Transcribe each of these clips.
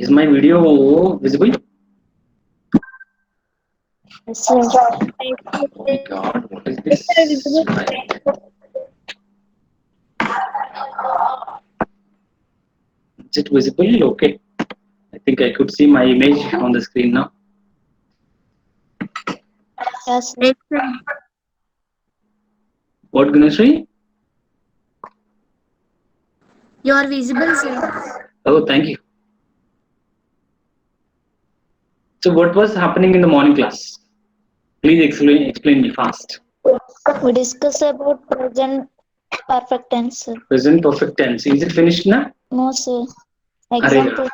Is my video visible? Yes, sir. Oh my god, what is this? Is it visible? Okay. I think I could see my image on the screen now. Yes, sir. Yes, sir. What, Gunashree? You are visible, sir. Oh, thank you. So, what was happening in the morning class? Please explain me fast. We discuss about present perfect tense, sir. Present perfect tense. Is it finished now? No, sir. Arey, Example.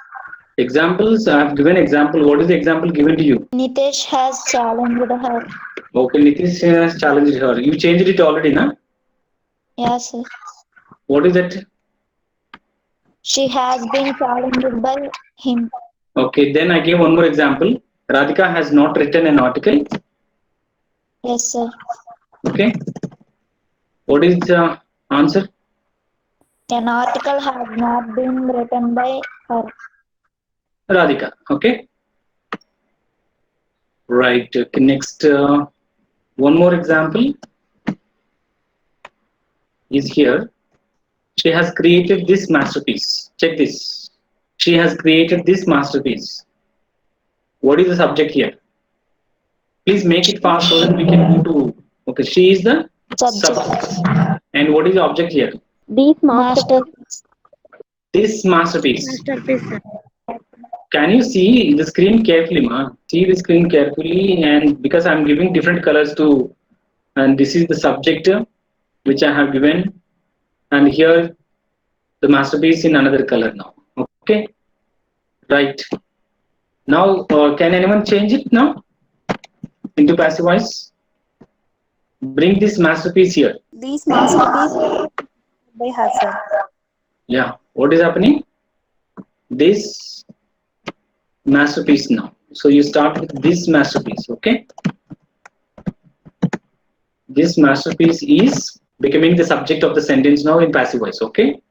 examples. I have given example. What is the example given to you? Nitesh has challenged her. Okay, Nitish has challenged her. You changed it already, na? Yes, sir. What is it? She has been challenged by him. Okay, then I gave one more example. Radhika has not written an article. Yes, sir. Okay. What is the answer? An article has not been written by her. Radhika. Okay. Right. Okay, next, one more example is here. She has created this masterpiece. Check this. She has created this masterpiece. What is the subject here? Please make it fast so that we can move to. Okay, she is the Subject. subject. And what is the object here? This Master. This masterpiece. masterpiece, sir. Can you see the screen carefully, ma? See the screen carefully, and because I'm giving different colors to, and this is the subject which I have given, and here the masterpiece in another color now. Okay, right. Now, can anyone change it now into passive voice? Bring this masterpiece here. This masterpiece by her, sir. Yeah, what is happening? This masterpiece now. So you start with this masterpiece, okay? This masterpiece is becoming the subject of the sentence now in passive voice, okay?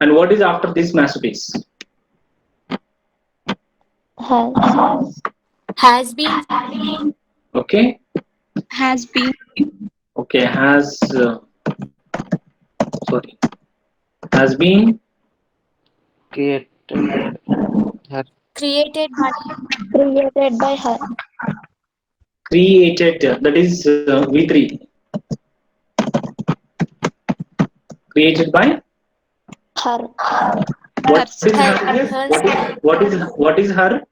And what is after this masterpiece? Has. Has been. Okay, Has been. okay, sorry, has been Created her. Created by. Created by her. created, that is V3, created by Her. what is Her. her here? Her. What is her?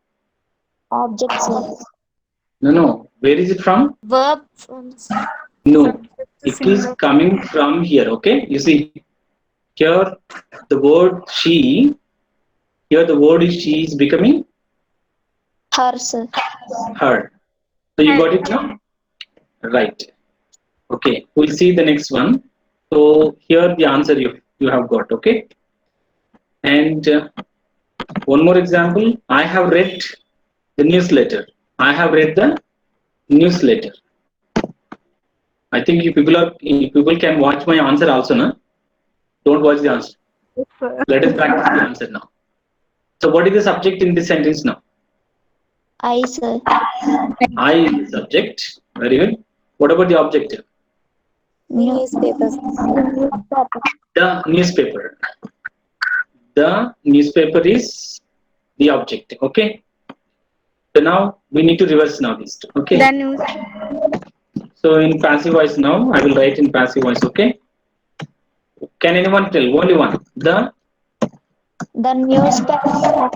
Object, sir. No. Where is it from? Verb from No, subject to it is singular. coming from here. Okay, you see here the word she. Here the word is she is becoming Her, sir. her. So you got it now, right? Okay, we'll see the next one. So here the answer you have got. Okay, and one more example. I have read the newsletter. I have read the newsletter. I think you people can watch my answer also, na? Don't watch the answer. Let us practice the answer now. So what is the subject in this sentence now? I, sir. I is the subject. Very good. What about the object? Newspapers. The newspaper. The newspaper is the object. Okay. So now we need to reverse now these two. Okay. The news. So in passive voice now, I will write in passive voice. Okay. Can anyone tell? Only one. The newspaper.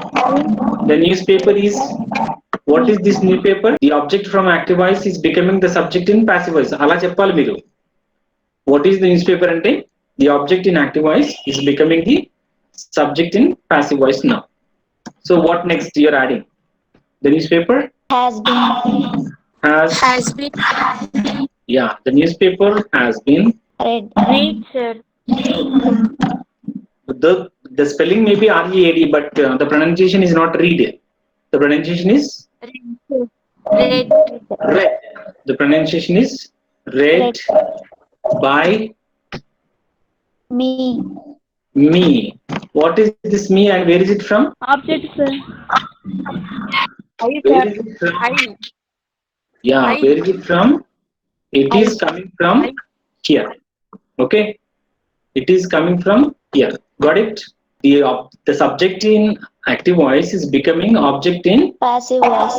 The newspaper is. What is this newspaper? The object from active voice is becoming the subject in passive voice. అలా చెప్పాలి మీరు. What is the newspaper ante? The object in active voice is becoming the subject in passive voice now. So what next you are adding? The newspaper Has been has been. yeah, the newspaper has been read. Read, sir. the spelling may be read, but the pronunciation is not read. The pronunciation is Read. read. The pronunciation is read by Me. Me. What is this me and where is it from? Object, sir. Where is it from? I. Yeah, I. where is it from? It is coming from here. Okay. It is coming from here. Got it? The subject in active voice is becoming object in passive voice.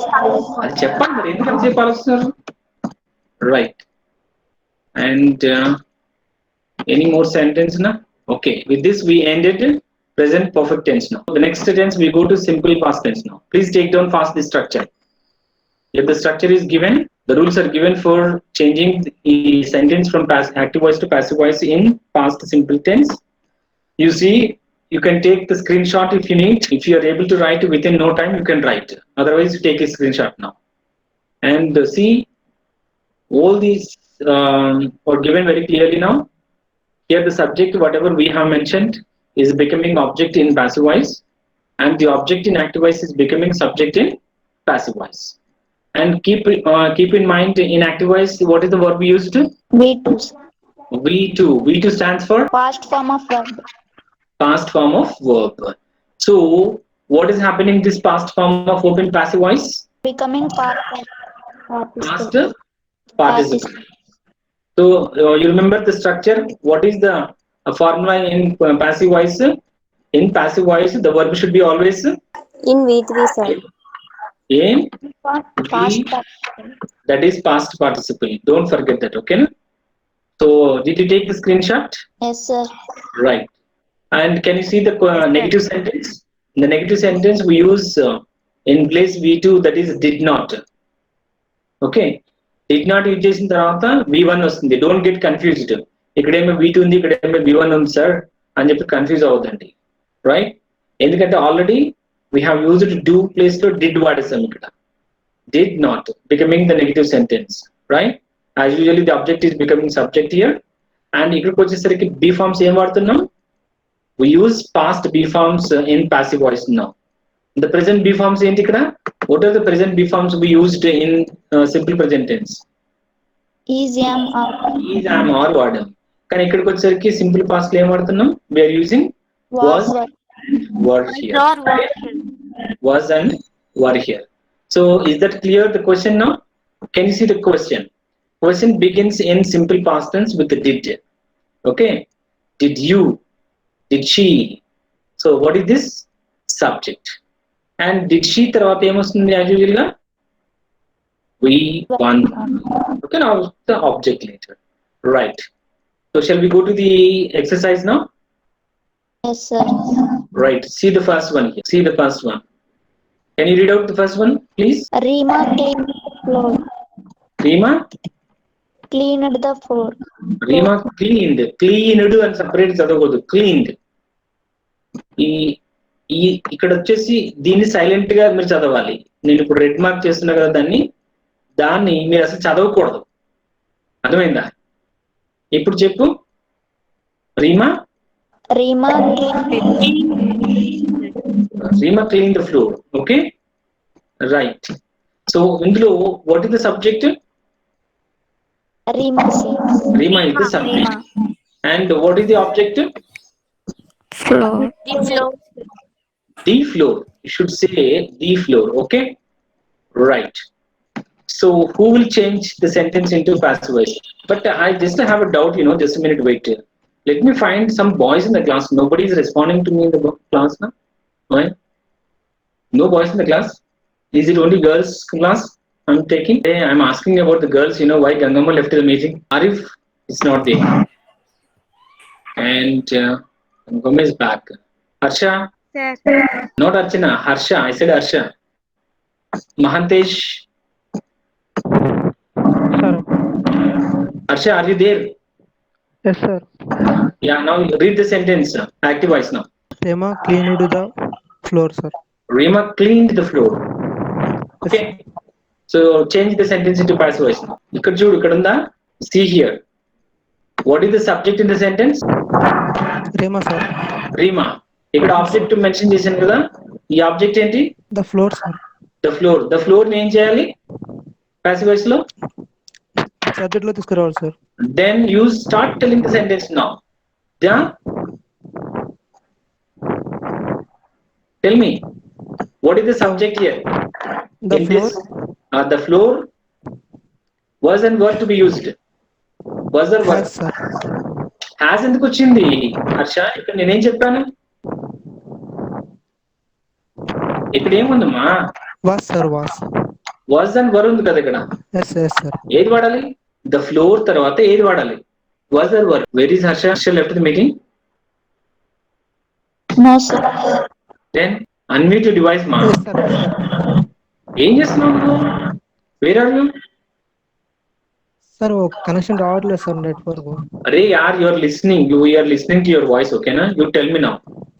అది చెప్పండి మరి ఎందుకు అంతసేపు ఆలోచిస్తున్నారు right and any more sentence na okay with this we ended present perfect tense now the next tense we go to simple past tense now please take down fast the structure if the structure is given the rules are given for changing the sentence from active voice to passive voice in past simple tense you see you can take the screenshot if you need if you are able to write within no time you can write otherwise you take a screenshot now and see all these are given very clearly now. Here the subject whatever we have mentioned is becoming object in passive voice and the object in active voice is becoming subject in passive voice. And keep in mind in active voice what is the verb used? V2. V2. V2 stands for Past form of verb. past form of verb. So what is happening in this past form of verb in passive voice? Becoming past Past participle. participle. So you remember the structure. What is the formula in passive voice? In passive voice, the verb should be always In V3, sir. in Past participle. that is past participle. Don't forget that. Okay. So did you take the screenshot? Yes, sir. Right. And can you see the negative sentence? In the negative sentence we use in place V2 that is did not. Okay. Did not use చేసిన తర్వాత V1 వస్తుంది don't get confused ఇక్కడేమో V2 ఉంది ఇక్కడేమో V1 ఉంది sir అని చెప్పి confuse అవ్వదండి రైట్ ఎందుకంటే already we have used do place లో డిడ్ వాడేసాం ఇక్కడ did not becoming the negative sentence right as usually the object is becoming subject here and ఇక్కడికి వచ్చేసరికి బీ ఫార్మ్స్ ఏం వాడుతున్నాం we use past B forms in passive voice now. The present B forms ఏంటి ఇక్కడ? What are the present B forms we used in simple present tense? Is, am, or. Is, am, or వాడాం. కానీ ఇక్కడికి వచ్చేసరికి simple past లో ఏం వాడుతున్నాం? We are using was, were here. Was and were here. So is that clear the question now? Can you see the question? Question begins in simple past tense with the did. Okay? Did you? Did she? So what is this? Subject. And did she తర్వాత ఏమొస్తుంది as usual గా? We want. Okay, now the object later. Right. So shall we go to the exercise now? Yes, sir. Right. See the first one here. See the first one. Can you read out the first one, please? Rima cleaned the floor. Rima? Cleaned the floor. Rima cleaned. Cleaned and separate చదవకూడదు. Cleaned. ఈ ఇక్కడ వచ్చేసి దీన్ని silent గా మీరు చదవాలి నేను ఇప్పుడు రెడ్ మార్క్ చేస్తున్నా కదా దాన్ని మీరు అసలు చదవకూడదు అర్థమైందా ఇప్పుడు చెప్పు Reema clean the floor okay right so ఇందులో what is the subject Reema is the subject and what is the object the floor. You should say the floor. Okay, right. So who will change the sentence into passive voice? But I just have a doubt. Just a minute. Wait. Let me find some boys in the class. Nobody is responding to me in the class now. Why? No boys in the class. Is it only girls class? I'm taking. I'm asking about the girls. Why Gangamma left the meeting? Arif is not there, and Gangamma is back. Harsha. Sir. Not Archana, Harsha. I said Harsha. Mahantesh. Sir. Harsha, are you there? Yes, sir. Yeah, now read the sentence. Active voice now. Rema cleaned the floor, sir. Rema cleaned the floor. Okay. So change the sentence into passive voice now. Ikkada see here. What is the subject in the sentence? Rema, sir. Rema. ఇక్కడ object mention చేశాను కదా ఈ object ఏంటి The floor, sir. The floor ఏం చేయాలి passive voice లో Subject లో తీసుకురావాలి, sir. Then you start telling the sentence now Tell me, what is the subject here? The In floor. this, the floor was and were to be used. Was or were? Has, sir. Has ఎందుకు వచ్చింది హర్ష? ఇక్కడ నేనేం చెప్పాను? ఇక్కడ ఏముందమ్మా? Was, sir. Was. Was and were ఉంది కదా ఇక్కడ. Yes, yes, sir. ఏది వాడాలి? The floor తర్వాత ఏది వాడాలి? Was or were? Where is Harsha? Harsha left the meeting? No, sir. Then unmute your device, ma. Yes, sir. Yes, sir. ఏం చేస్తున్నావు నువ్వు? Where are you? Sir, connection రావట్లేదు sir network. Arey yaar, you are listening. You are listening to your voice, okay na? You tell me now.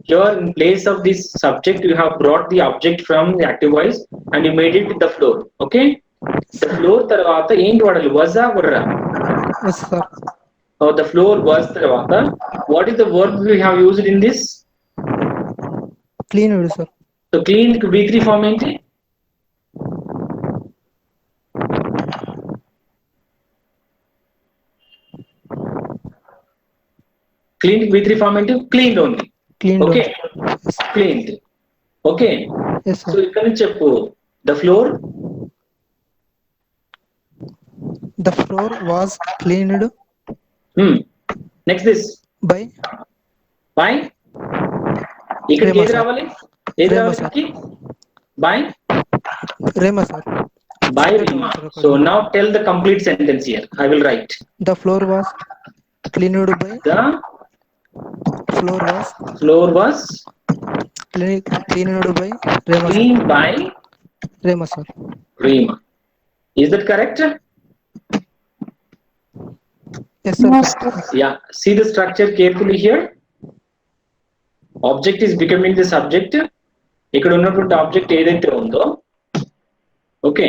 Here in place of this subject, you have brought the object from the active voice and you made it with the floor, okay? The floor tarvata ఏంటి వాడాలి? Was ఆ were? Yes, sir. Oh, the floor was tarvata. What is the verb we have used in this? Cleaned, sir. So clean V3 form ఏంటి? Cleaned V3 form ఏంటి? Cleaned only. Cleaned. Okay. Yes. Cleaned. Okay. Yes, So sir. ఇక్కడ నుంచి చెప్పు. The floor The floor was cleaned next this by by ఇక్కడికి Rema, ఏది sir. రావాలి? ఏది Rema, రావాలి sir. ఇక్కడికి? By Rema, sir. by Rema. So now tell the complete sentence here. I will write. The floor was cleaned by. The Floor was floor was cleaned by Rema, sir. cleaned by Rema, sir. Rema. Is that correct? Yes, sir. No, sir. Yeah. See the structure carefully here. Object is becoming the subject. ఇక్కడ ఉన్నటువంటి object ఏదైతే ఉందో, okay,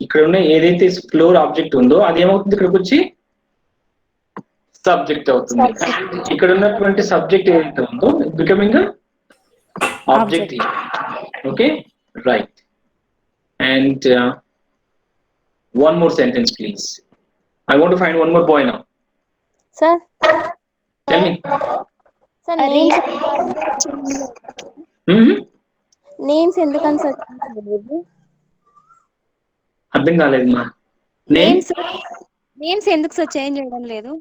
ఇక్కడ ఉన్న ఏదైతే floor object ఉందో అది ఏమవుతుంది? ఇక్కడికి వచ్చి సబ్జెక్ట్ అవుతుంది. ఇక్కడ ఉన్నటువంటి సబ్జెక్ట్ ఏదైతే ఉందో becoming object. Okay, right. And one more sentence, please. I want to find one more boy now. Sir. Tell me. Sir, names. Names ఎందుకని సార్? అర్థం కాలేదమ్మా. నేమ్స్ ఎందుకు సార్ చేంజ్ చేయడం లేదు?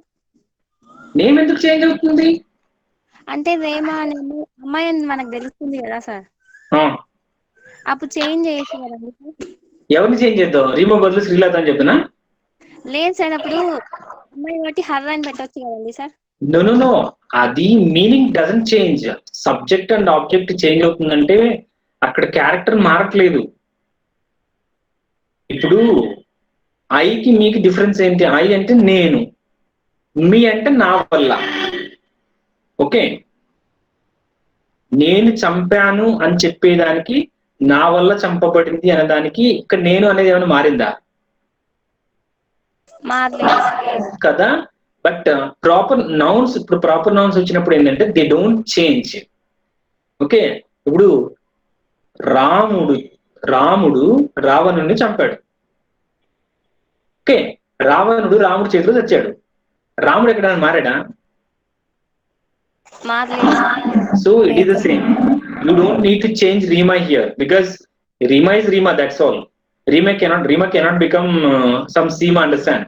నేమ్ ఎందుకు చేంజ్ అవుతుంది? అంటే రేమా అనే అమ్మాయి అని మనకు తెలుస్తుంది కదా సార్, అప్పుడు చేంజ్ చేయొచ్చు కదండి సార్. ఎవరిని చేంజ్ చేద్దాం? రీమో బదులు శ్రీలత అని చెప్పినా? లేదు సార్, అప్పుడు అమ్మాయి బట్టి హర్ర అని పెట్టొచ్చు కదండి సార్. నో నో నో, అది meaning doesn't change. Subject and object change అవుతుందంటే అక్కడ క్యారెక్టర్ మారట్లేదు. ఇప్పుడు ఐకి మీకు డిఫరెన్స్ ఏంటి? ఐ అంటే నేను, మీ అంటే నా వల్ల. ఓకే, నేను చంపాను అని చెప్పేదానికి నా వల్ల చంపబడింది అనేదానికి ఇక్కడ నేను అనేది ఏమైనా మారిందా? కదా. బట్ ప్రాపర్ నౌన్స్, ఇప్పుడు ప్రాపర్ నౌన్స్ వచ్చినప్పుడు ఏంటంటే దే డోంట్ చేంజ్. ఓకే, ఇప్పుడు రాముడు రావణుని చంపాడు. ఓకే, రావణుడు రాముడి చేతిలో చచ్చాడు. రాముడు ఎక్కడైనా మారాడా? So it is the same. You don't need to change Rima here because Rima is Rima. That's all. Rima cannot become some Seema. Understand?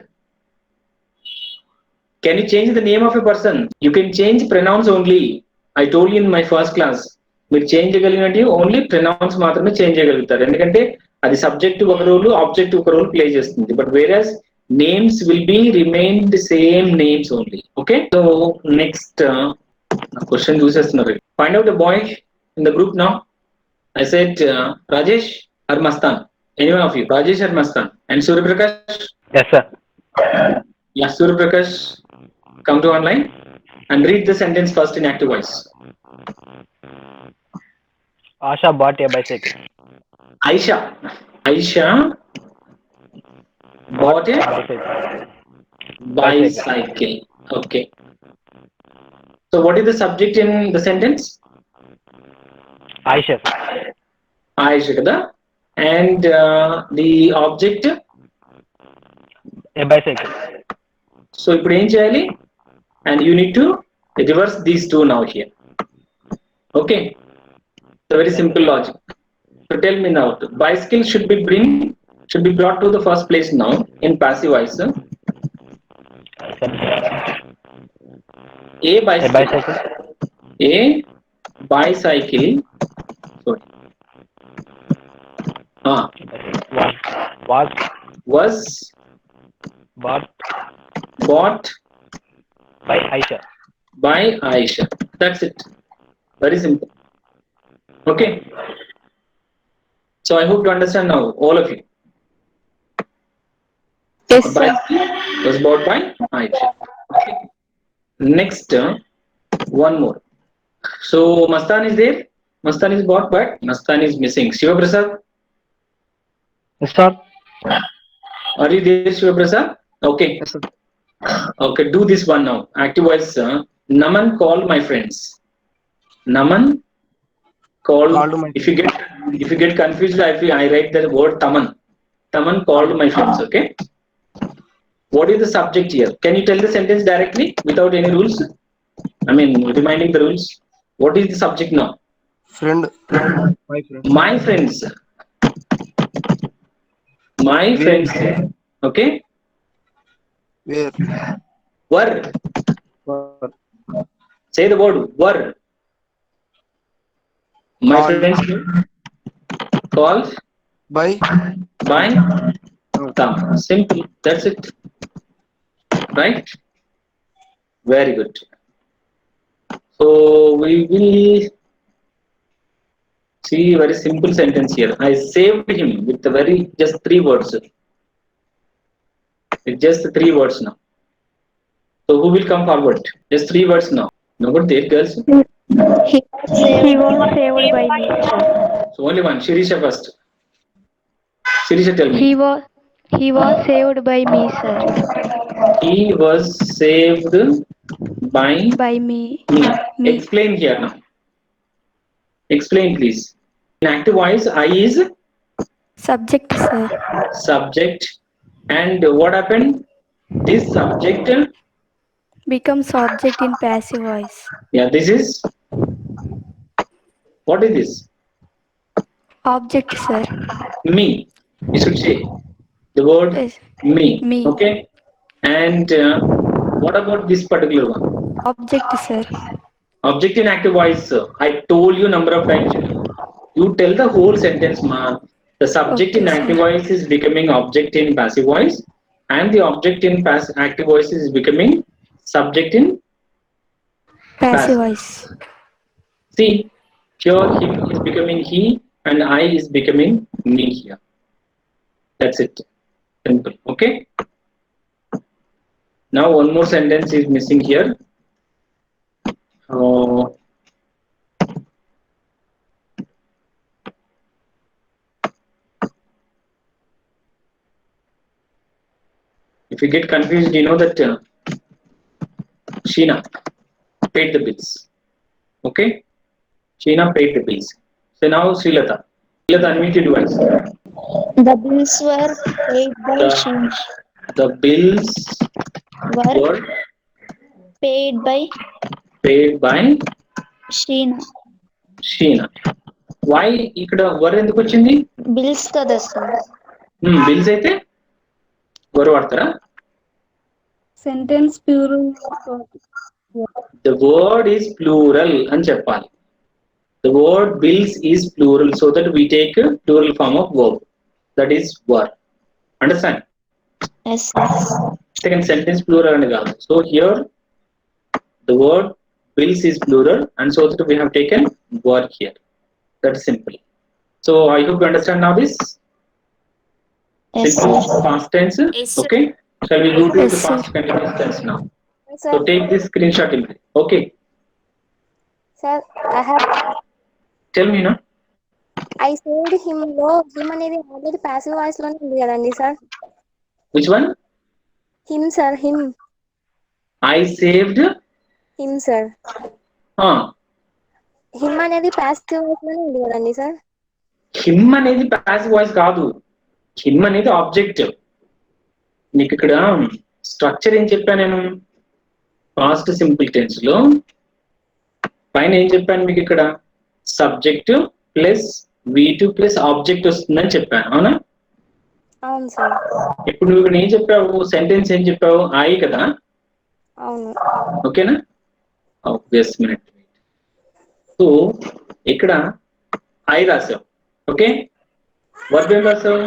Can you change the name of a person? You can change pronouns only. I told you in my first class. మీరు change చేయగలిగినట్టు only pronouns మాత్రమే change చేయగలుగుతారు. ఎందుకంటే అది subject ఒక role, object ఒక role play చేస్తుంది. But various names will be remain the same names only. Okay, so next question చూసేస్తున్నారు. Find out the boy in the group now. I said Rajesh or Mastan. Any one of you, Rajesh or Mastan? And Surya Prakash? Yes, sir. Yeah, Surya Prakash, come to online and read the sentence first in active voice. Asha bought a bicycle. Aisha bought a bicycle. Okay. So what is the subject in the sentence? Aisha. Aisha kada. And the object? A bicycle. So ఇప్పుడు ఏం చేయాలి? And you need to reverse these two now here. Okay. It's a very simple logic. So tell me now, bicycle should be brought to the first place now in passive voice. A A bicycle. bicycle. A bicycle. Sorry. Was bought by Aisha. by Aisha. That's it. Very simple. Okay. So I hope to understand now, all of you. Yes, A bicycle was bought by Aisha. Okay. Next, one more. So Mastan is there. Mastan is bought, but Mastan is missing. Shiva Prasad, Yes, sir. are you there, Shiva Prasad? Okay. Yes, sir. Okay, do this one now. Active voice. Naman called my friends. Naman called. Called my If you get confused, I write the word Taman. Taman called my friends. Okay. What is the subject here? Can you tell the sentence directly without any rules? I mean, reminding the rules. What is the subject now? friend. My friend. My friends. My friends. Okay. Where? Were. Were. Say the word were. My Called. friends called By. by Tam. Simple. That's it. Right? Very good. So we will see very simple sentence here. I saved him with just 3 words. With just 3 words now. So who will come forward? Just 3 words now. Nobody there, girls. He was saved by me, sir. So only one. Shirisha first. Shirisha, tell me. He was saved by me, sir. He was saved by me. me. Explain here now. Explain, please. In active voice, I is Subject, sir. subject. And what happened? This subject. Becomes object in passive voice. Yeah, this is. What is this? Object, sir. Me. You should say the word Yes. me. Me. Okay. And what about this particular one? Object, sir. Object in active voice. I told you number of times. You tell the whole sentence, ma. The subject in Okay, active sir. voice is becoming object in passive voice, and the object in active voice is becoming subject in Passive voice. See, here him is becoming he, and I is becoming me here. That's it. Simple. Okay. Now one more sentence is missing here. If you get confused, you know that Sheena paid the bills. Okay? Sheena paid the bills. So now Srilata. Srilata, unmute your device. The bills were paid by Sheena. The bills were Paid by Sheena. Sheena. Why ఇక్కడ వర్ ఎందుకు వచ్చింది? Bills కదా sir. Bills అయితే were వాడతారా? Sentence plural. The word is plural అని చెప్పాలి. The word bills is plural, so that we take a plural form of verb. That is were. Understand? Yes, sir. Second sentence plural అని కాదు. So here the word bills is plural, and so that we have taken were here. That's simple. So I hope you understand now this. Yes, Simple sir. past tense. Yes, sir. Okay. Shall we go to Yes, the sir. past continuous tense now? Sir, So take this screenshot in. Okay. sir, I have. Tell me now. I saved him లో him అనేది already passive voice లోనే ఉంది కదండి sir. Which one? Him sir, him. I saved. Him sir. Him అనేది passive voice లోనే ఉంది కదండి sir. Him అనేది పాసివ్ వాయిస్ కాదు. హిమ్ అనేది ఆబ్జెక్ట్. నీకు ఇక్కడ స్ట్రక్చర్ ఏం చెప్పాను నేను? పాస్ట్ సింపుల్ టెన్స్ లో పైన ఏం చెప్పాను మీకు ఇక్కడ? Subject plus V2 plus object వస్తుందని చెప్పాను, అవునా? అవును సార్. ఇప్పుడు నువ్వు ఇక్కడ ఏం చెప్పావు, సెంటెన్స్ ఏం చెప్పావు, ఐ కదా, అవును. ఓకేనా? Just minute. సో ఇక్కడ ఐ రాసావు, ఓకే. వర్బ్ ఏం రాసావు,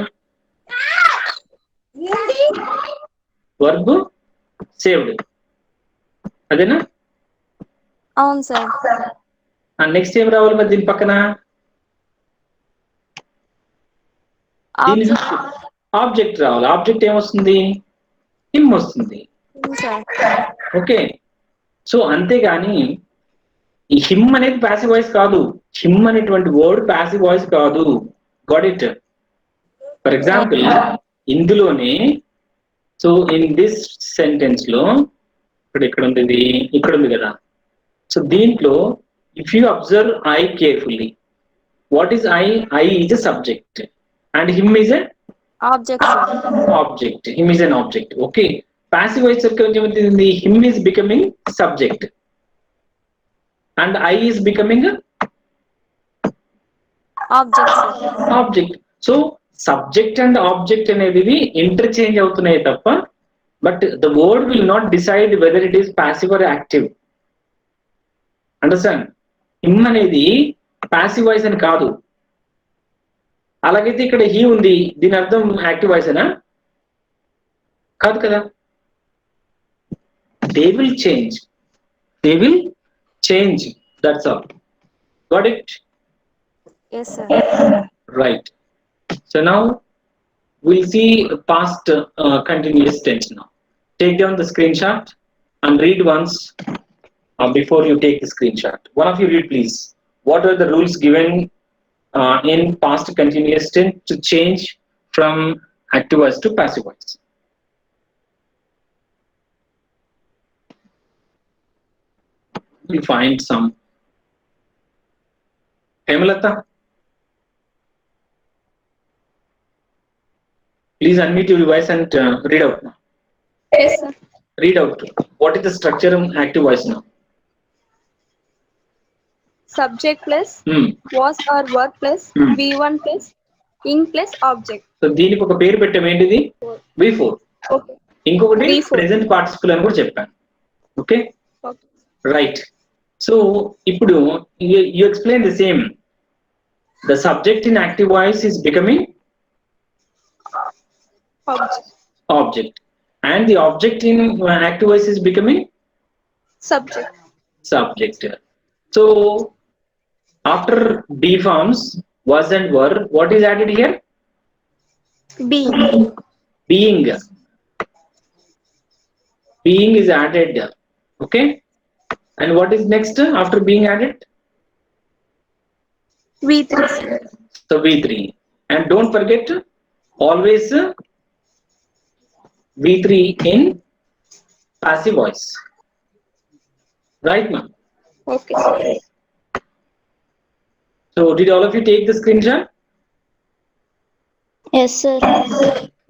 వర్బ్ సేవ్డ్, అదేనా? అవును సార్. నెక్స్ట్ ఏం రావాలి మరి దీని పక్కన, దీని ఆబ్జెక్ట్ రావాలి. ఆబ్జెక్ట్ ఏమొస్తుంది, హిమ్ వస్తుంది, ఓకే. సో అంతేగాని ఈ హిమ్ అనేది ప్యాసివ్ వాయిస్ కాదు, హిమ్ అనేటువంటి వర్డ్ ప్యాసివ్ వాయిస్ కాదు. Got it? ఫర్ ఎగ్జాంపుల్ ఇందులోనే, సో ఇన్ దిస్ సెంటెన్స్ లో ఇక్కడ ఉంది, ఇక్కడ ఉంది కదా. సో దీంట్లో if you observe I carefully, what is I? I is a subject and him is a object. Him is an object, okay. Passive voice the him is becoming subject and I is becoming object. So subject and object అనేది interchange అవుతున్నాయి తప్ప, but the word will not decide whether it is passive or active. Understand? him అనేది passive voice అని కాదు. అలాగైతే ఇక్కడ he ఉంది, దీని అర్థం యాక్టివ్ వాయిస్ అనా? కాదు కదా. They will change, that's all. Got it? Yes sir. Right. So now we'll see past continuous tense now. Take down the screenshot and read once before you take the screenshot. One of you read please. What are the rules given in past continuous tense to change from active voice to passive voice? We'll find some. Hemalata, please unmute your device and read out now. Yes sir. Read out. What is the structure of active voice now? Subject plus was or were plus V1 plus ing plus object. So దీనికి ఒక పేరు పెట్టాం, ఏంటిది? V4. Okay. ఇంకొకటి V4. Present participle అని కూడా చెప్పాను, okay. Right. So ఇప్పుడు you explain the same. The subject in active voice is becoming object and the object in active voice is becoming subject. So after B forms was and were, what is added here? Being is added, okay. And what is next after being added? V3. So V3, and don't forget always V3 in passive voice, right ma'am? Okay. So did all of you take the screenshot? Yes sir.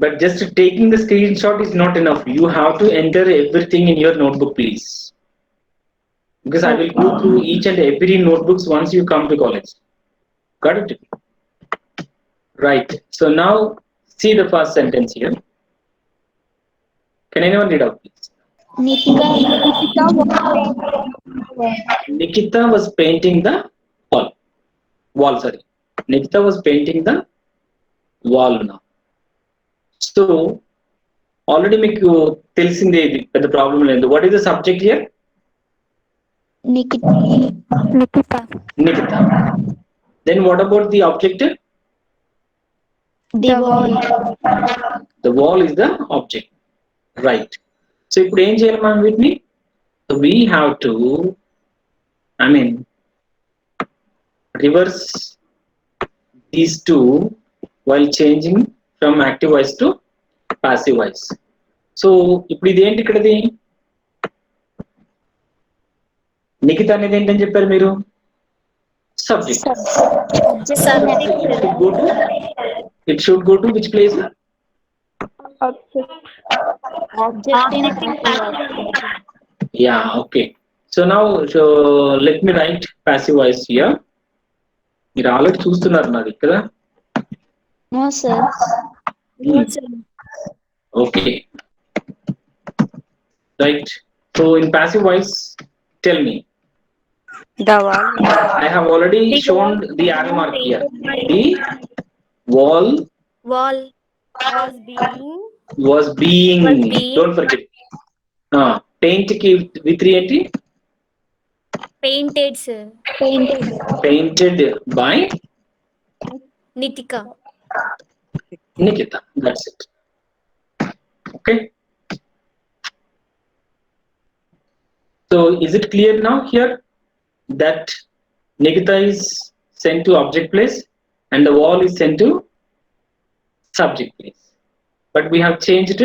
But just taking the screenshot is not enough. You have to enter everything in your notebook please, because I will go through each and every notebooks once you come to college. Got it? Right. So now see the first sentence here. Can anyone read out please? Nikita was painting the wall. Sorry, Nikita was painting the wall now. So already మీకు తెలిసిందే ఇది, పెద్ద problem లేదు. What is the subject here? Nikita. Then what about the object? The wall. The wall is the object, right. So ఇప్పుడు ఏం చేయాలి మనం వీటిని? So we have to, reverse these two while changing from active voice to passive voice. So ఇప్పుడు ఇది ఏంటి, ఇక్కడది నిఖిత అనేది ఏంటని చెప్పారు మీరు? Subject. It should go to which place? Object in Yeah, okay. So now let me write passive voice here. మీరు already చూస్తున్నారు నాది కదా. No, sir. No, sir. Okay, right. So in passive voice, tell me. The wall. I have already The shown wall the arrow mark here. painted The wall wall was being was being. Was being- Don't forget. Paint ki with ఏంటి? painted, sir. Painted by Nitika. Nikita. That's it. Okay. So is it clear now here that Nikita is sent to object place and the wall is sent to subject place? But we have changed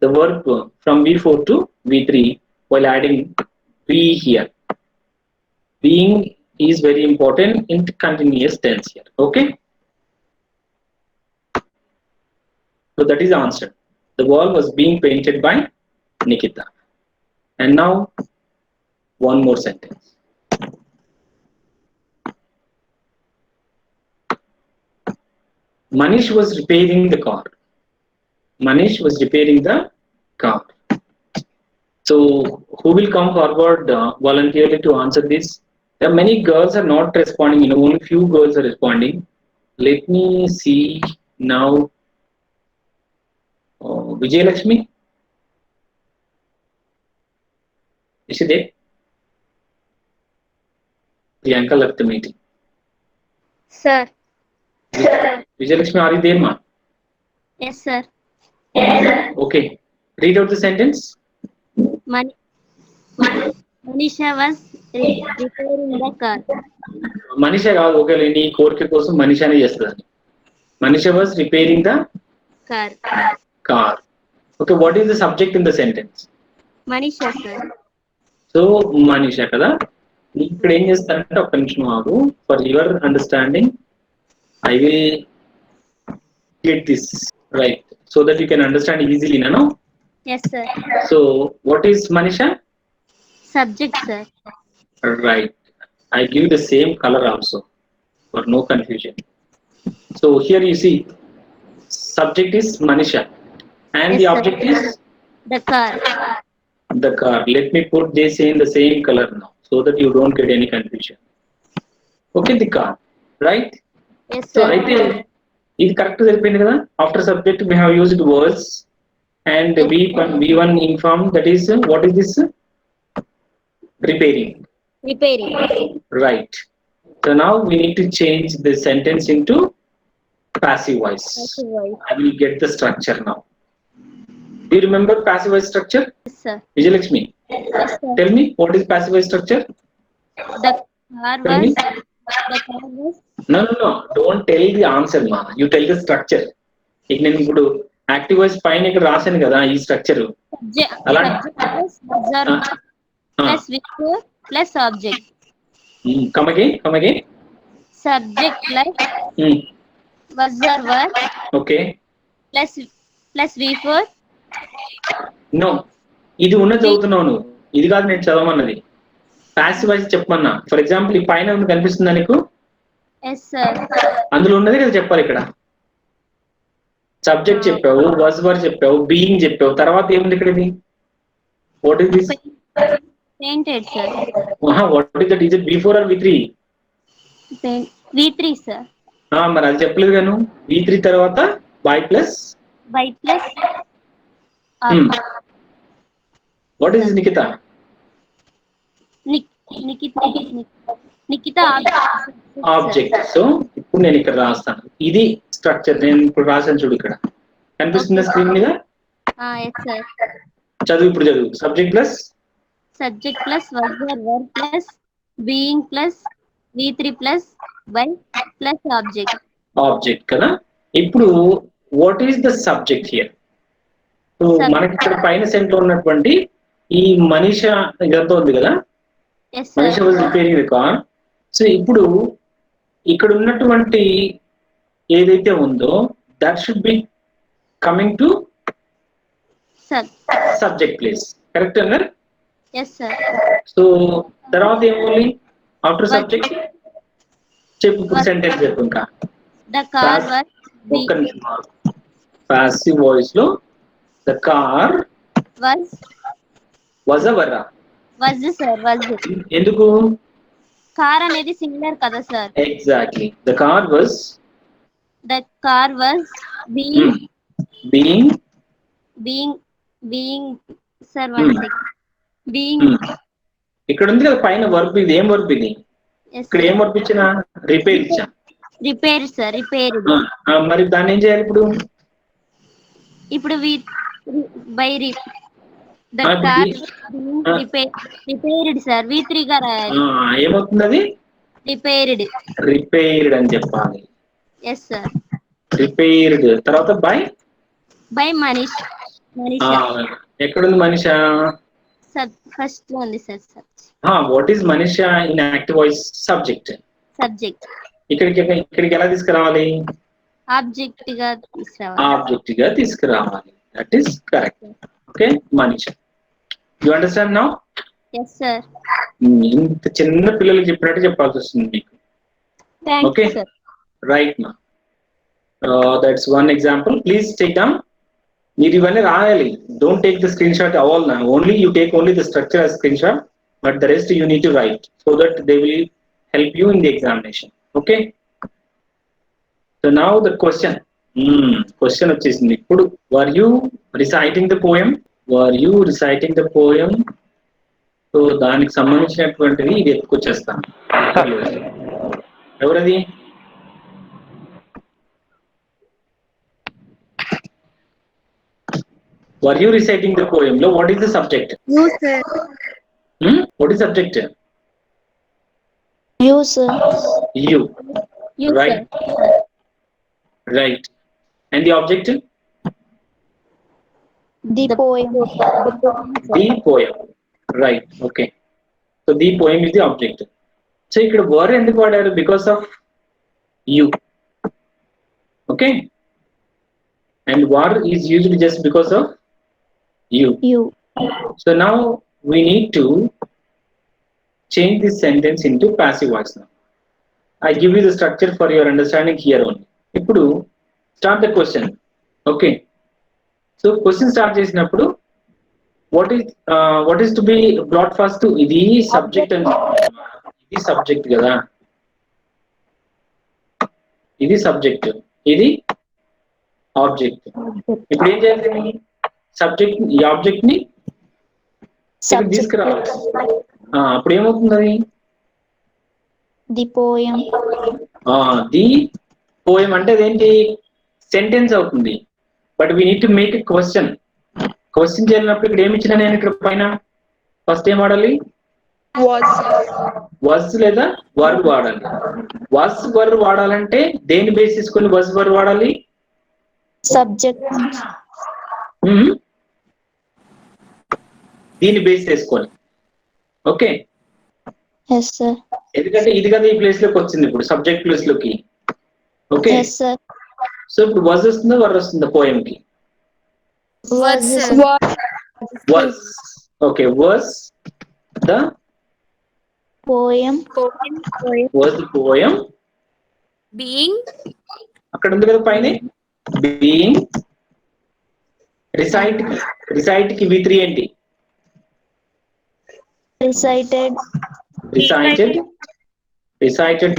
the verb from V4 to V3 while adding be here. Being is very important in continuous tense here. Okay. So that is the answer. The wall was being painted by Nikita. And now one more sentence. Manish was repairing the car. Manish was repairing the car. So who will come forward voluntarily to answer this? There are many girls are not responding. Only few girls are responding. Let me see now. Vijayalakshmi, is she there? Priyanka left the meeting. Sir. Vijayalakshmi, are you there, ma? Yes, sir. Okay. Read out the sentence. Manisha was repairing the car. Manisha కాదు, okay నీ కోరిక కోసం మనీషానే చేస్తుంది. Manisha was repairing the car. Okay, what is the subject in the sentence? Manisha, sir. So Manisha కదా. ఇక్కడ ఏం చేస్తానంటే ఒక్క నిమిషం ఆగు. For your understanding, I will get this right so that you can understand easily, no? Yes, sir. So what is Manisha? Subject, sir. Right. I give the same color also for no confusion. So here you see subject is Manisha and Yes, the sir. object is The car. the car. Let me put this in the same color now so that you don't get any confusion. Okay, the car, right? Yes, So sir. I think ఇది correct సరిపోయింది కదా. After subject we have used words and V1 inform, that is what is this? Repairing. Right. So now we need to change the sentence into passive voice. I will get the structure now. Do you remember passive voice structure? Yes, sir. Vijayalakshmi, Yes, sir. tell me what is passive voice structure? The car Tell me. was No. Don't tell the answer, ma. You tell the structure. ఇక నేను ఇప్పుడు active voice పైన ఇక్కడ రాశాను కదా ఈ structure. అలా plus V4 plus object. Come again. Subject plus was or were Okay. plus V4. No. ఇది ఉన్నది చదువుతున్నావు నువ్వు. ఇది కాదు నేను చదవమన్నది. పాసివ్ వాయిస్ చెప్పమన్నా. ఫర్ ఎగ్జాంపుల్ ఈ పైన కనిపిస్తుందా నీకు? Yes, sir. అందులో ఉన్నది కదా చెప్పాలి ఇక్కడ. సబ్జెక్ట్ చెప్పావు, వాజ్ వర్ చెప్పావు, బీయింగ్ చెప్పావు, తర్వాత ఏముంది ఇక్కడ ఇది? What is this? Painted, sir. What is that? Is it V4 or V3? V3, sir. మరి అది చెప్పలేదు గాను. V3 తర్వాత by plus what is Nikita? Nikita object. So ఇప్పుడు నేను ఇక్కడ రాస్తాను. ఇది స్ట్రక్చర్. నేను ఇప్పుడు రాసాను చూడు, ఇక్కడ కనిపిస్తున్న స్క్రీన్ మీద. Yes, sir. చదువు, ఇప్పుడు చదువు. Subject plus was or were plus being plus V3 plus by plus object కదా. ఇప్పుడు what is the subject here? So మనకి ఇక్కడ పైన సెంటర్ ఉన్నటువంటి ఈ మనీషా ఇదంతా ఉంది కదా. Yes, sir. Manisha was repairing the car. So ఇప్పుడు ఇక్కడ ఉన్నటువంటి ఏదైతే ఉందో that should be coming to subject plus. Correct అన్నారు? Yes, sir. సో తర్వాత ఏమోవాలి ఆఫ్టర్ సబ్జెక్ట్? చెప్పు ఇప్పుడు సెంటెన్స్ చెప్పు ఇంకా. The car was ఒక్క నిమిషం పాసివ్ వాయిస్ లో ద కార్ వాజ్ వర్రా ఎందుకు? కార్ అనేది సింగులర్ కదా sir. Exactly the car was being sir ఇక్కడ ఉంది కదా పైన వర్బ్. ఇది ఏం వర్బ్ ఇది? ఇక్కడ ఏం వర్బ్ ఇచ్చినా? రిపేర్ ఇచ్చా. Repair sir. రిపేర్. మరి దాన్ని ఏం చేయాలి ఇప్పుడు? ఇప్పుడు రిపేర్డ్ సార్. V3 గా రాయాలి. ఏమవుతుంది అది? రిపేర్డ్ అని చెప్పాలి. Yes sir. రిపేర్డ్ తర్వాత బై మనీష్. ఎక్కడుంది మనిష? ఫస్ట్ లో ఉంది sir. What is Manisha in active voice? Subject. ఇక్కడికి ఎలా తీసుకురావాలి? ఆబ్జెక్ట్ గా తీసుకురావాలి. That is correct. Okay, Manisha. You understand now? Yes sir. ఇంత చిన్న పిల్లలకి చెప్పినట్టు చెప్పాల్సి వస్తుంది మీకు. ఓకే, రైట్ నా. That's one example. Please take down. మీరు ఇవన్నీ రాయాలి. Don't take the screen shot all నా. Only you take only the structure as screen shot, but the rest you need to right so that they will help you in the examination. Okay, so now the question. Question వచ్చేసింది ఇప్పుడు. Were you reciting the poem? So దానికి సంబంధించినటువంటిది ఇది ఎత్తుకొచ్చేస్తాను. ఎవరది? Were you reciting the poem? No, what is the subject? You, sir. What is subject? You, sir. You. Right. Sir. Right. And the object? The poem. The poem. Right. Okay. So the poem is the object. So you could were and the because of you. Okay. And war is usually just because of you. So now we need to change this sentence into passive voice now. I give you the structure for your understanding here only. Ippudu start the question. Okay. So question start chesinappudu what is to be brought first to idi subject and idi subject kada. Idi subject. Idi object. ఇప్పుడు ఏం చేయాలి? Subject ఈ object ని తీసుకురావాలి. అప్పుడు ఏమవుతుంది అది? The poem. The poem అంటే అదేంటి? సెంటెన్స్ అవుతుంది. But we need to make a question. Question చేయాలన్నప్పుడు ఇక్కడ ఏమి ఇచ్చినా నేను ఇక్కడ పైన ఫస్ట్ ఏం వాడాలి? వాజ్ లేదా వర్బ్ వాడాలి. వాజ్ వర్బ్ వాడాలంటే దేని బేస్ చేసుకొని వాజ్ వర్బ్ వాడాలి? సబ్జెక్ట్. దీన్ని బేస్ చేసుకొని. ఓకే, ఎందుకంటే ఇది కదా ఈ ప్లేస్ లోకి వచ్చింది ఇప్పుడు సబ్జెక్ట్ ప్లేస్ లోకి. ఓకే, సో ఇప్పుడు వాజ్ వస్తుందా వర్ వస్తుందా పోయం కి? Was. Okay, was the poem. Was the poem being. అక్కడ ఉంది కదా పైన బీయింగ్. రిసైట్ కి V3 ఏంటి? Recited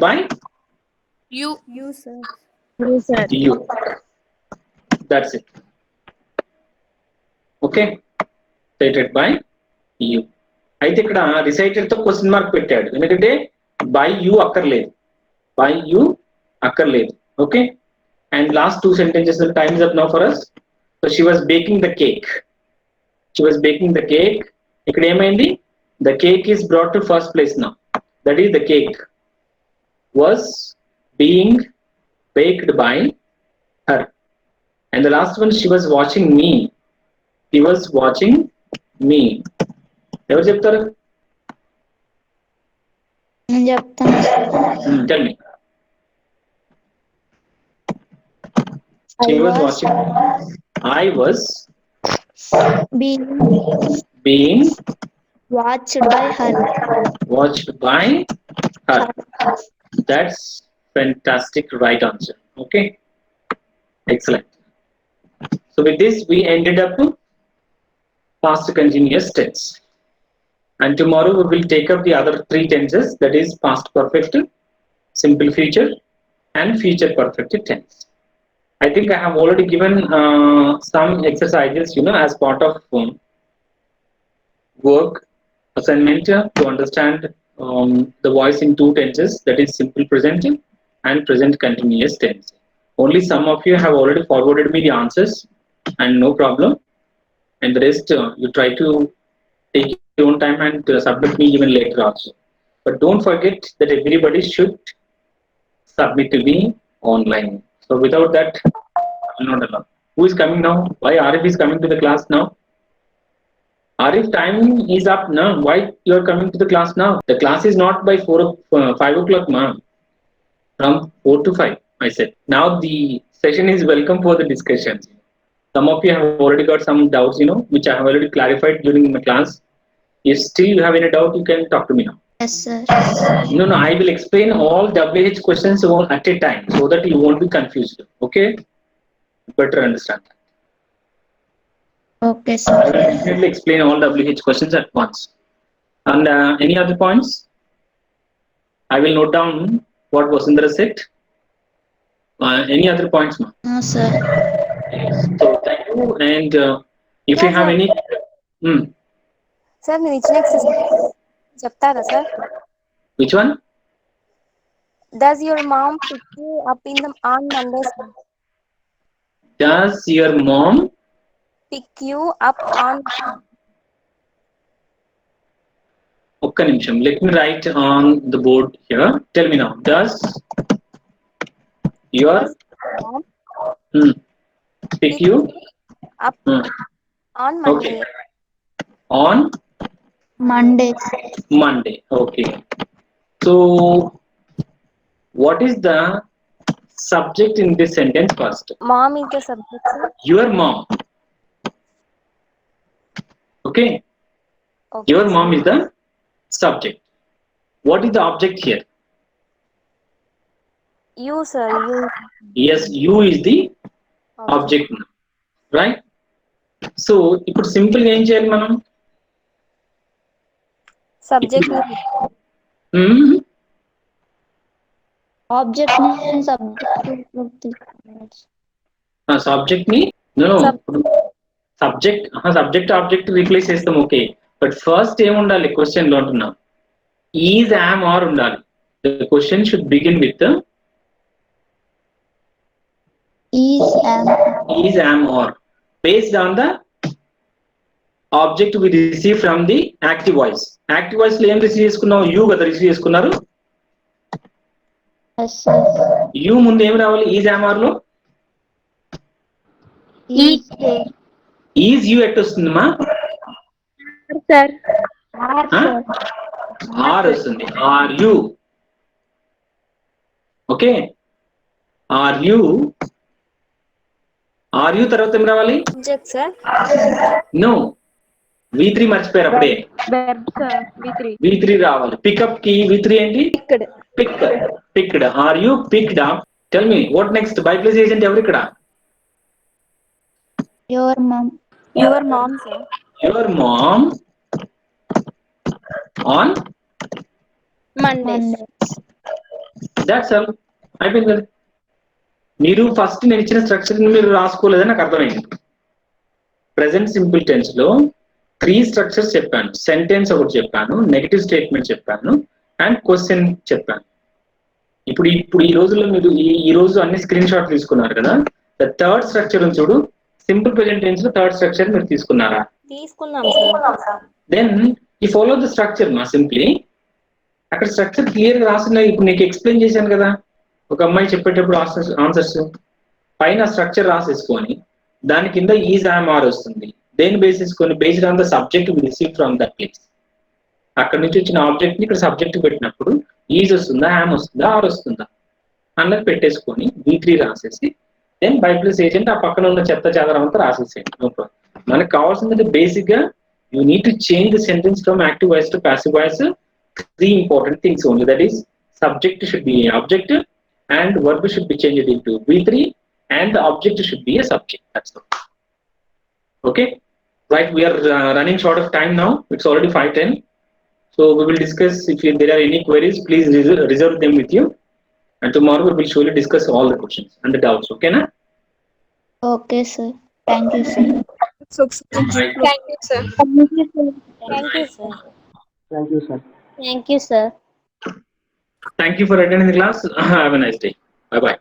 by You, sir. you. That's it. Okay, recited by you. అయితే ఇక్కడ recited తో క్వశ్చన్ మార్క్ పెట్టాడు ఎందుకంటే by you అక్కర్లేదు. Okay, and last two sentences, the time is up now for us. So she was baking the cake. ఇక్కడ ఏమైంది? The cake is brought to first place now. That is, the cake was being baked by her. And the last one, she was watching me. ఎవరు చెప్తారు? నేను చెప్తాను. Tell me. She was watching. I was being watched by her. That's Fantastic, right answer. Okay, excellent. So with this, we ended up past continuous tense. And tomorrow we will take up the other three tenses, that is past perfect, simple future, and future perfect tense. I think I have already given some exercises, as part of work assignment to understand the voice in two tenses, that is simple present and present continuous tense. Only some of you have already forwarded me the answers, and no problem. And the rest, you try to take your own time and submit me even later also. But don't forget that everybody should submit to me online. So without that, I will not allow. Who is coming now? Why Arif is coming to the class now? Arif, time is up now. Why you are coming to the class now? The class is not by 5 o'clock, ma'am. From 4 to 5, I said. Now the session is welcome for the discussions. Some of you have already got some doubts, which I have already clarified during the class. If still you have any doubt, you can talk to me now. Yes, sir. No, I will explain all WH questions at a time so that you won't be confused. Okay? Better understand. Okay, I sir. will definitely explain all WH questions at once. And any other points? I will note down what Vasundhara said. Any other points, ma'am? No, sir. Yes. So thank you. And if you Yes, have sir. any, sir నేను ఇచ్చిన exercise చెప్తారా sir? which one? Does your mom pick you up on Mondays? Does your mom Pick you up on Okka nimisham. Let me write on the board here. Tell me now. Does your mom pick you up on Monday? Okay. On Monday. Monday. Okay. So, what is the subject in this sentence first? Mom is the subject, sir. Your mom. Okay. Okay. Your mom is the subject. What is the object here? You, sir. You. Yes, you is the object. Right? So, ఇప్పుడు simple గా ఏం చేయాలి మనం? Subject. Object and subject. Subject ni subject object replace చేస్తాం okay but first ఏముండాలి question లో అంటున్నా is am are ఉండాలి the question should begin with is am are based on the object we receive from the active voice active voice లో ఏం receive చేసుకున్నాం you కదా receive చేసుకున్నారు యూ ముందు ఏం రావాలి ఈజ్ యామ్ ఆర్ లో ఈజ్ యూ ఎట్ వస్తుందమ్మా సార్ ఆర్ వస్తుంది are you okay are you తర్వాత ఏం రావాలి Subject, sir. నో V3 మర్చిపోయారు అప్పుడే Verb, sir. V3. V3 రావాలి పికప్ కి V3 ఏంటి picked are you picked up tell me what next by place agent ఎవరు ఇక్కడ Your mom. Your mom, sir. Your mom on Mondays. That's all అయిపోయింది కదా మీరు ఫస్ట్ నేను ఇచ్చిన స్ట్రక్చర్ మీరు రాసుకోలేదని నాకు అర్థమైంది ప్రెసెంట్ సింపుల్ టెన్స్ లో 3 స్ట్రక్చర్స్ చెప్పాను సెంటెన్స్ ఒకటి చెప్పాను నెగటివ్ స్టేట్మెంట్ చెప్పాను అండ్ క్వశ్చన్ చెప్పాను ఇప్పుడు ఈ రోజుల్లో మీరు ఈ రోజు అన్ని స్క్రీన్ షాట్ తీసుకున్నారు కదా ద థర్డ్ స్ట్రక్చర్ చూడు సింపుల్ ప్రెసెంట్ టెన్స్ లో థర్డ్ స్ట్రక్చర్ మీరు తీసుకున్నారా తీసుకున్నాం సార్ దెన్ ఈ ఫాలో ద స్ట్రక్చర్ మా సింప్లీ అక్కడ స్ట్రక్చర్ క్లియర్ గా రాస్తున్నాయి ఇప్పుడు నీకు ఎక్స్ప్లెయిన్ చేశాను కదా ఒక అమ్మాయి చెప్పేటప్పుడు ఆన్సర్స్ పైన స్ట్రక్చర్ రాసేసుకొని దాని కింద ఈజ్ యామ్ ఆర్ వస్తుంది దేని బేసిస్కొని based on the subject receive from that place అక్కడ నుంచి వచ్చిన ఆబ్జెక్ట్ ని ఇక్కడ సబ్జెక్ట్ పెట్టినప్పుడు ఈజ్ వస్తుందా యామ్ వస్తుందా ఆర్ వస్తుందా అన్నది పెట్టేసుకొని V3 రాసేసి దెన్ బై ప్లస్ ఏజెంట్ ఆ పక్కన ఉన్న చెత్త చెదరం అంతా రాసేసేయండి నో ప్రాబ్లం మనకు కావాల్సింది బేసిక్ గా you need to change the sentence from active voice to passive voice 3 important things only, that is subject should be object, and verb should be changed into V3 and the object should be a subject. That's all. Okay, right? We are running short of time now. It's already 5:10. So we will discuss if there are any queries. Please reserve them with you. And tomorrow we will surely discuss all the questions and the doubts. Okay, na? Okay, sir. Thank you, sir. Right. Thank you, sir. Thank you, sir. Thank you, sir. Thank you, sir. Thank you, sir. Thank you for attending the class. Have a nice day. Bye bye.